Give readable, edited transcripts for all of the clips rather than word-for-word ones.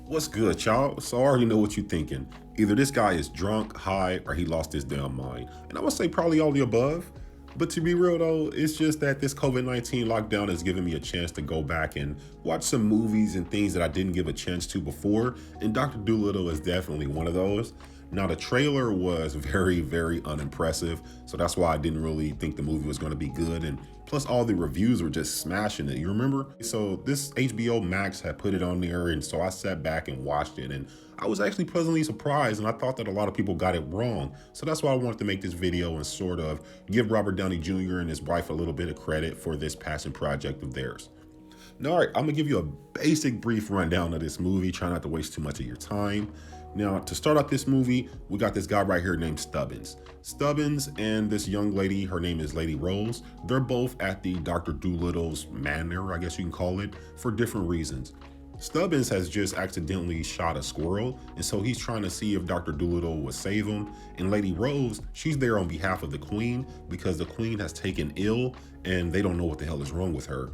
What's good, y'all? So I already know what you're thinking. Either this guy is drunk, high, or he lost his damn mind. And I would say probably all the above. But to be real though, it's just that this COVID-19 lockdown has given me a chance to go back and watch some movies and things that I didn't give a chance to before. And Dr. Doolittle is definitely one of those. Now, the trailer was very, very unimpressive. So that's why I didn't really think the movie was going to be good. And plus, all the reviews were just smashing it. You remember? So, this HBO Max had put it on there. And so I sat back and watched it. And I was actually pleasantly surprised. And I thought that a lot of people got it wrong. So that's why I wanted to make this video and sort of give Robert Downey Jr. and his wife a little bit of credit for this passion project of theirs. Now, all right, I'm gonna give you a basic brief rundown of this movie. Try not to waste too much of your time. Now, to start out this movie, we got this guy right here named Stubbins. Stubbins and this young lady, her name is Lady Rose. They're both at the Dr. Doolittle's manor, I guess you can call it, for different reasons. Stubbins has just accidentally shot a squirrel, and so he's trying to see if Dr. Doolittle will save him. And Lady Rose, she's there on behalf of the Queen because the Queen has taken ill and they don't know what the hell is wrong with her.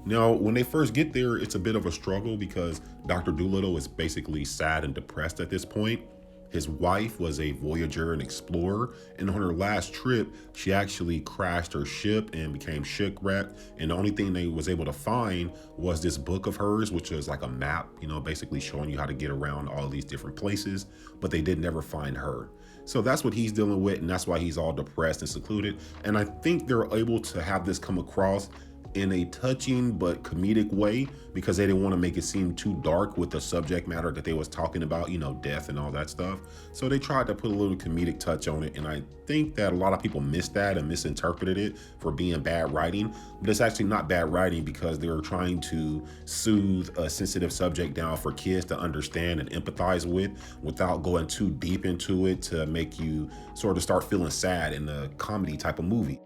Now, when they first get there, it's a bit of a struggle because Dr. Doolittle is basically sad and depressed at this point. His wife was a voyager and explorer, and on her last trip, she actually crashed her ship and became shipwrecked. And the only thing they was able to find was this book of hers, which is like a map, basically showing you how to get around all these different places, but they did never find her. So that's what he's dealing with, and that's why he's all depressed and secluded. And I think they're able to have this come across in a touching but comedic way because they didn't want to make it seem too dark with the subject matter that they was talking about, death and all that stuff. So they tried to put a little comedic touch on it, and I think that a lot of people missed that and misinterpreted it for being bad writing. But it's actually not bad writing because they were trying to soothe a sensitive subject down for kids to understand and empathize with without going too deep into it to make you sort of start feeling sad in a comedy type of movie.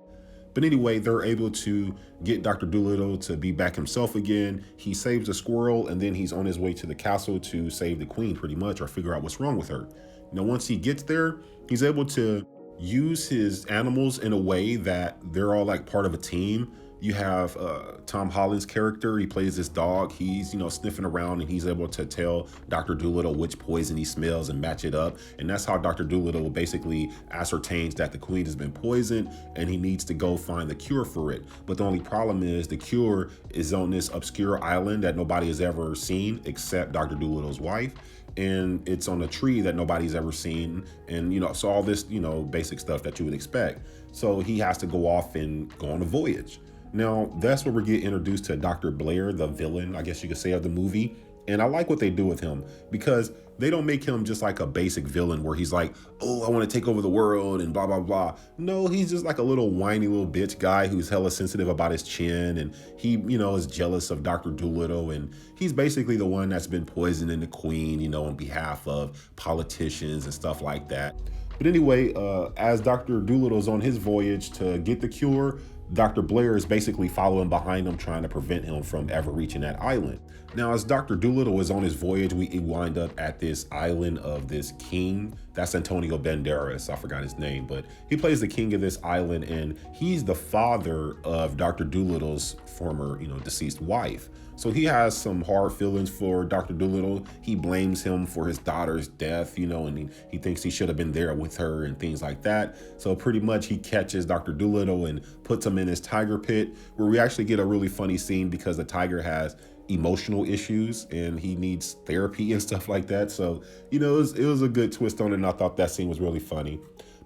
But anyway, they're able to get Dr. Doolittle to be back himself again. He saves a squirrel, and then he's on his way to the castle to save the queen pretty much, or figure out what's wrong with her. Now, once he gets there, he's able to use his animals in a way that they're all like part of a team. You have Tom Holland's character. He plays this dog. He's, sniffing around, and he's able to tell Dr. Doolittle which poison he smells and match it up. And that's how Dr. Doolittle basically ascertains that the queen has been poisoned and he needs to go find the cure for it. But the only problem is the cure is on this obscure island that nobody has ever seen except Dr. Doolittle's wife. And it's on a tree that nobody's ever seen. And, so all this, basic stuff that you would expect. So he has to go off and go on a voyage. Now, that's where we get introduced to Dr. Blair, the villain, I guess you could say, of the movie. And I like what they do with him because they don't make him just like a basic villain where he's like, oh, I want to take over the world and blah, blah, blah. No, he's just like a little whiny little bitch guy who's hella sensitive about his chin. And he, is jealous of Dr. Doolittle. And he's basically the one that's been poisoning the queen, on behalf of politicians and stuff like that. But anyway, as Dr. Doolittle's on his voyage to get the cure, Dr. Blair is basically following behind him, trying to prevent him from ever reaching that island. Now, as Dr. Doolittle is on his voyage, we wind up at this island of this king. That's Antonio Banderas. I forgot his name, but he plays the king of this island, and he's the father of Dr. Doolittle's former, deceased wife. So he has some hard feelings for Dr. Doolittle. He blames him for his daughter's death, and he thinks he should have been there with her and things like that. So pretty much he catches Dr. Doolittle and puts him in his tiger pit, where we actually get a really funny scene because the tiger has emotional issues and he needs therapy and stuff like that. So, it was a good twist on it, and I thought that scene was really funny.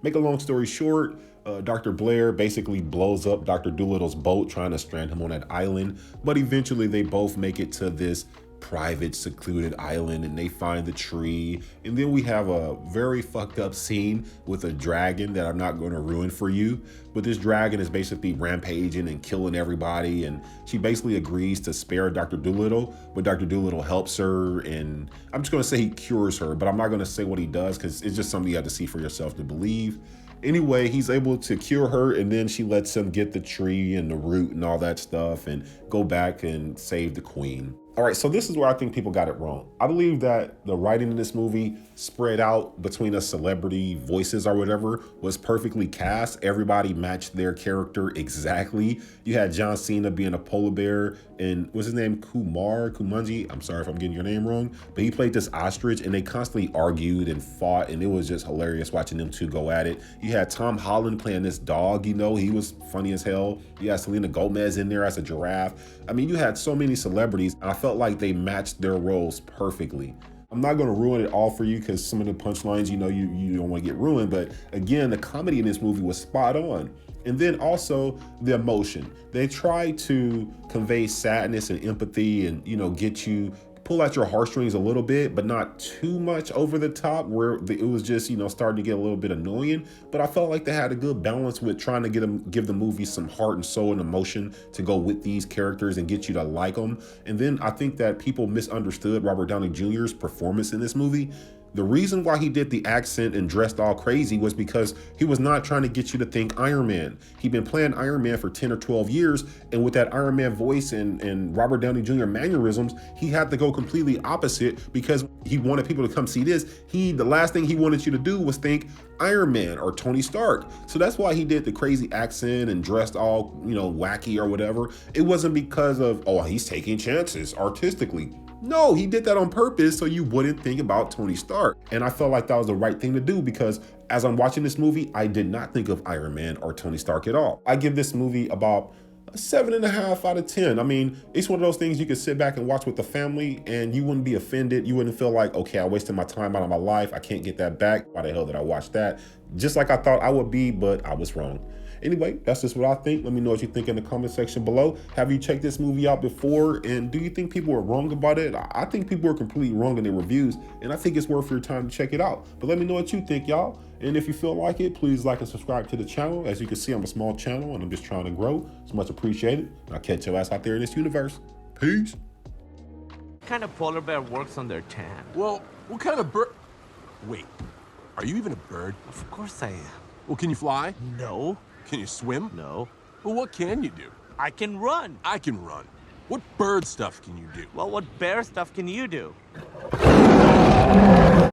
Make a long story short, Dr. Blair basically blows up Dr. Doolittle's boat trying to strand him on that island, but eventually they both make it to this private, secluded island and they find the tree. And then we have a very fucked up scene with a dragon that I'm not going to ruin for you. But this dragon is basically rampaging and killing everybody. And she basically agrees to spare Dr. Doolittle, but Dr. Doolittle helps her. And I'm just going to say he cures her, but I'm not going to say what he does because it's just something you have to see for yourself to believe. Anyway, he's able to cure her, and then she lets him get the tree and the root and all that stuff and go back and save the queen. All right, so this is where I think people got it wrong. I believe that the writing in this movie spread out between the celebrity voices or whatever was perfectly cast. Everybody matched their character exactly. You had John Cena being a polar bear, and what's his name? Kumanji. I'm sorry if I'm getting your name wrong, but he played this ostrich, and they constantly argued and fought, and it was just hilarious watching them two go at it. You had Tom Holland playing this dog, he was funny as hell. You had Selena Gomez in there as a giraffe. I mean, you had so many celebrities. I felt like they matched their roles perfectly. I'm not going to ruin it all for you because some of the punchlines, you don't want to get ruined. But again, the comedy in this movie was spot on. And then also the emotion. They tried to convey sadness and empathy and, get you pull out your heartstrings a little bit, but not too much over the top where it was just, starting to get a little bit annoying. But I felt like they had a good balance with trying to give the movie some heart and soul and emotion to go with these characters and get you to like them. And then I think that people misunderstood Robert Downey Jr.'s performance in this movie. The reason why he did the accent and dressed all crazy was because he was not trying to get you to think Iron Man. He'd been playing Iron Man for 10 or 12 years, and with that Iron Man voice and Robert Downey Jr. mannerisms, he had to go completely opposite because he wanted people to come see this. The last thing he wanted you to do was think Iron Man or Tony Stark. So that's why he did the crazy accent and dressed all, wacky or whatever. It wasn't because of, he's taking chances artistically. No, he did that on purpose so you wouldn't think about Tony Stark. And I felt like that was the right thing to do because as I'm watching this movie, I did not think of Iron Man or Tony Stark at all. I give this movie about a 7.5 out of 10. I mean, it's one of those things you could sit back and watch with the family and you wouldn't be offended. You wouldn't feel like, okay, I wasted my time out of my life. I can't get that back. Why the hell did I watch that? Just like I thought I would be, but I was wrong. Anyway, that's just what I think. Let me know what you think in the comment section below. Have you checked this movie out before? And do you think people were wrong about it? I think people were completely wrong in their reviews, and I think it's worth your time to check it out. But let me know what you think, y'all. And if you feel like it, please like and subscribe to the channel. As you can see, I'm a small channel, and I'm just trying to grow. It's much appreciated. I'll catch your ass out there in this universe. Peace. What kind of polar bear works on their tan? Well, what kind of bird? Wait, are you even a bird? Of course I am. Well, can you fly? No. Can you swim? No. Well, what can you do? I can run. I can run. What bird stuff can you do? Well, what bear stuff can you do?